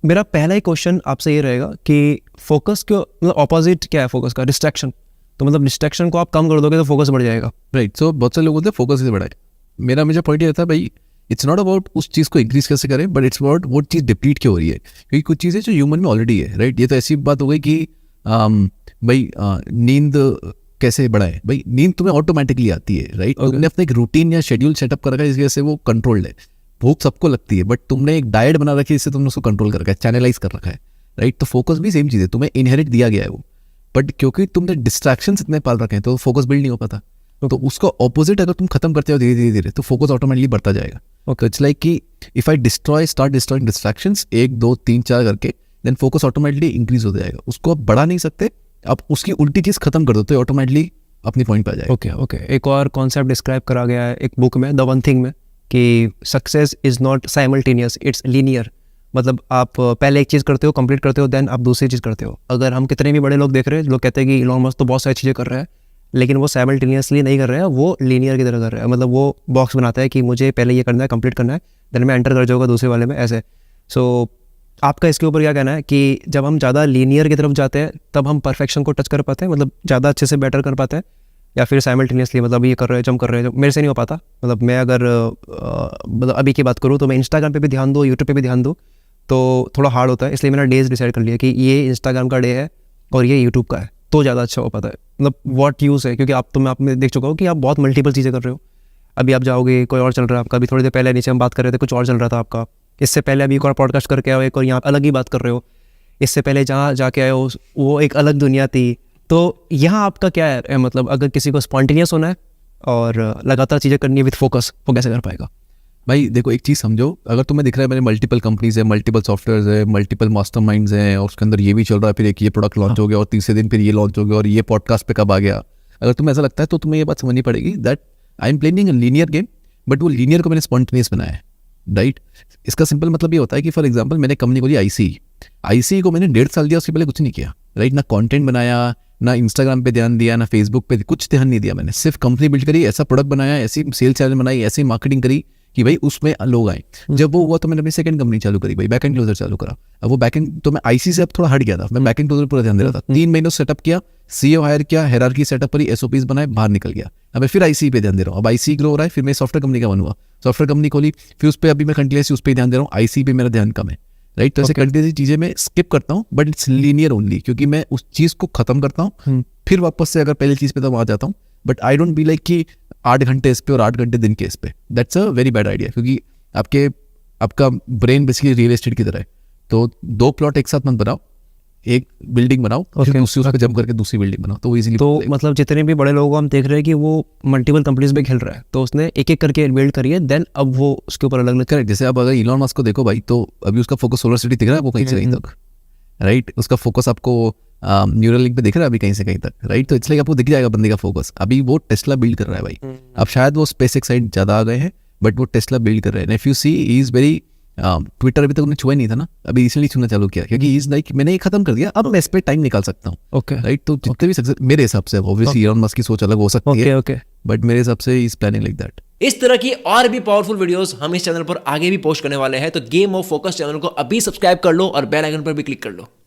मेरा पहला ही क्वेश्चन आपसे ये रहेगा कि फोकस क्यों, मतलब ऑपोजिट क्या है फोकस का? डिस्ट्रैक्शन। तो मतलब डिस्ट्रैक्शन को आप कम कर दोगे तो फोकस बढ़ जाएगा। राइट। सो बहुत सारे लोग बोलते हैं फोकस से बढ़ाए। मेरा मुझे पॉइंट ये था भाई, इट्स नॉट अबाउट उस चीज़ को इंक्रीज कैसे करें, बट इट्स अबाउट वो चीज़ डिप्लीट क्यों हो रही है। क्योंकि कुछ चीज़ें जो ह्यूमन में ऑलरेडी है, राइट। ये तो ऐसी बात हो गई कि भाई नींद कैसे बढ़ाए। भाई नींद तुम्हें ऑटोमेटिकली आती है, राइट। तुमने अपना एक रूटीन या शेड्यूल सेटअप कर रखा है जिसकी वजह से वो कंट्रोल्ड है। भूख सबको लगती है, बट तुमने एक डाइट बना रखी है जिससे तुमने उसको कंट्रोल कर रखा है, चैनलाइज कर रखा है, राइट। तो फोकस भी सेम चीज़ है, तुम्हें इनहेरिट दिया गया है वो, बट क्योंकि तुमने डिस्ट्रैक्शन इतने पाल रखे हैं तो फोकस बिल्ड नहीं हो पाता। तो उसको ऑपोजिट अगर तुम खत्म करते हो धीरे धीरे धीरे, तो फोकस ऑटोमेटिकली बढ़ता जाएगा। तो इट्स लाइक कि if I start destroying distractions 1 2 3 4 करके, देन फोकस ऑटोमेटिकली इंक्रीज हो जाएगा। उसको आप बढ़ा नहीं सकते, आप उसकी उल्टी चीज़ खत्म कर दो तो ऑटोमेटिकली अपनी पॉइंट पे आ जाएगा। ओके। एक और कॉन्सेप्ट डिस्क्राइब करा गया है एक बुक में, द वन थिंग में, कि success is not simultaneous, it's linear. मतलब आप पहले एक चीज़ करते हो, कंप्लीट करते हो, देन आप दूसरी चीज़ करते हो। अगर हम कितने भी बड़े लोग देख रहे हैं, लोग कहते हैं कि इलॉन मस्क तो बहुत सारी चीज़ें कर रहा है, लेकिन वो साइमल्टेनियसली नहीं कर रहा है, वो लीनियर की तरह कर रहा है। मतलब वो बॉक्स बनाता है कि मुझे पहले ये करना है, कंप्लीट करना है, देन मैं एंटर कर जाऊँगा दूसरे वाले में, ऐसे। सो आपका इसके ऊपर क्या कहना है कि जब हम ज़्यादा लीनियर की तरफ जाते हैं तब हम परफेक्शन को टच कर पाते हैं, मतलब ज़्यादा अच्छे से बेटर कर पाते हैं, या फिर साइमल्टेनियसली मतलब ये कर रहे हैं, जम कर रहे हैं, मेरे से नहीं हो पाता। मतलब मैं अगर मतलब अभी की बात करूँ तो मैं इंस्टाग्राम पे भी ध्यान दूँ, यूट्यूब पे भी ध्यान दूँ तो थोड़ा हार्ड होता है। इसलिए मैंने डेज डिसाइड कर लिया कि ये इंस्टाग्राम का डे है और ये यूट्यूब का है, तो ज़्यादा अच्छा हो पाता है। मतलब व्हाट यूज़ है, क्योंकि आप तो मैं आपने देख चुका हूँ कि आप बहुत मल्टीपल चीज़ें कर रहे हो। अभी आप जाओगे, कोई और चल रहा है आपका, अभी थोड़ी देर पहले नीचे हम बात कर रहे थे, कुछ और चल रहा था आपका। इससे पहले अभी एक और पॉडकास्ट करके आओ, एक और यहाँ अलग ही बात कर रहे हो। इससे पहले जहाँ जाके आए हो वो एक अलग दुनिया थी। तो यहाँ आपका क्या है, मतलब अगर किसी को स्पॉन्टेनियस होना है और लगातार चीज़ें करनी है विद फोकस, वो कैसे कर पाएगा? भाई देखो एक चीज़ समझो, अगर तुम्हें दिख रहा है मेरे मल्टीपल कंपनीज है, मल्टीपल सॉफ्टवेयर्स है, मल्टीपल मास्टरमाइंड्स हैं, और उसके अंदर ये भी चल रहा है, फिर एक ये प्रोडक्ट लॉन्च हो गया और तीसरे दिन फिर ये लॉन्च हो गया और ये पॉडकास्ट पे कब आ गया, अगर तुम्हें ऐसा लगता है तो तुम्हें ये बात समझनी पड़ेगी that I am playing a linear game, but वो लीनियर को मैंने स्पॉन्टेनियस बनाया है, राइट। इसका सिंपल मतलब ये होता है कि फॉर एग्जाम्पल मैंने कंपनी खोली आईसी को मैंने 1.5 साल दिया, उससे पहले कुछ नहीं किया, राइट। ना कंटेंट बनाया, ना इंस्टाग्राम पे ध्यान दिया, ना फेसबुक पे कुछ ध्यान नहीं दिया। मैंने सिर्फ कंपनी बिल्ड करी, ऐसा प्रोडक्ट बनाया, ऐसी सेल चैनल बनाई, ऐसी मार्केटिंग करी कि भाई उसमें लोग आए। जब वो हुआ तो मैंने अपनी सेकंड कंपनी चालू करी, भाई बैकएंड क्लोजर चालू करा। अब वो बैकएंड तो मैं आईसी से अब थोड़ा हट गया था, मैं बैकएंड क्लोजर पूरा ध्यान दे रहा था। 3 महीनों सेटअप किया, सीईओ हायर किया, हायरार्की सेटअप करी, एसओपीज बनाए, बाहर निकल गया। अब मैं फिर आईसी पे ध्यान दे रहा हूँ। अब आईसी ग्रो हो रहा है, फिर मैं सॉफ्टवेयर कंपनी का बनूंगा, सॉफ्टवेयर कंपनी खोली, फिर उस पर अभी मैं कंटिन्यूसली उस पर ध्यान दे रहा हूँ, आईसी पे मेरा ध्यान कम है, राइट। तो ऐसे कंटिन्यूसली चीजें मैं स्किप करता हूँ, बट इट्स लीनियर ओनली, क्योंकि मैं उस चीज को खत्म करता हूँ, फिर वापस से अगर पहली चीज पे तो आ जाता हूँ। But I don't be like कि 8 घंटे इस पे और 8 घंटे दिन के इस पे, that's a very bad idea. क्योंकि आपका ब्रेन बेसिकली रियल एस्टेट की तरह है, तो 2 प्लॉट एक साथ मत बनाओ, एक बिल्डिंग बनाओ, फिर दूसरी उसको जंप करके दूसरी बिल्डिंग बनाओ, तो वो इजीली। तो मतलब जितने भी बड़े लोग हम देख रहे हैं कि वो मल्टीपल कंपनीज में खेल रहा है, तो उसने एक एक करके बिल्ड करी है, देन अब वो उसके ऊपर अलग अलग। करेक्ट। जैसे अब अगर इलॉन मस्क को देखो भाई, तो अभी उसका फोकस सोलर सिटी दिख रहा है वो कहीं से कहीं तक, राइट। उसका फोकस आपको न्यूरल लिंक पे दिख रहा है अभी कहीं से कहीं तक, राइट। तो इसलिए आपको दिख जाएगा बंदे का फोकस। अभी वो टेस्ला बिल्ड कर रहा है भाई। अब शायद वो स्पेस एक्स साइड ज़्यादा आ गए हैं, बट वो टेस्ला बिल्ड कर रहे हैं। If you see he is very, Twitter अभी तक उन्हें छुआ नहीं था ना, अभी इसलिए छूना चालू किया क्योंकि इज लाइक मैंने ये खत्म कर दिया, अब मैं इस पे टाइम निकाल सकता हूँ, ओके राइट। तो जितने भी सक्सेस मेरे हिसाब से, ऑब्वियसली इलॉन मस्क की सोच अलग हो सकती है, ओके बट मेरे हिसाब से इज प्लानिंग लाइक दैट। इस तरह की और भी पावरफुल वीडियोस हम इस चैनल पर आगे भी पोस्ट करने वाले हैं, तो गेम ऑफ फोकस चैनल को अभी सब्सक्राइब कर लो और बेल आइकन पर भी क्लिक कर लो।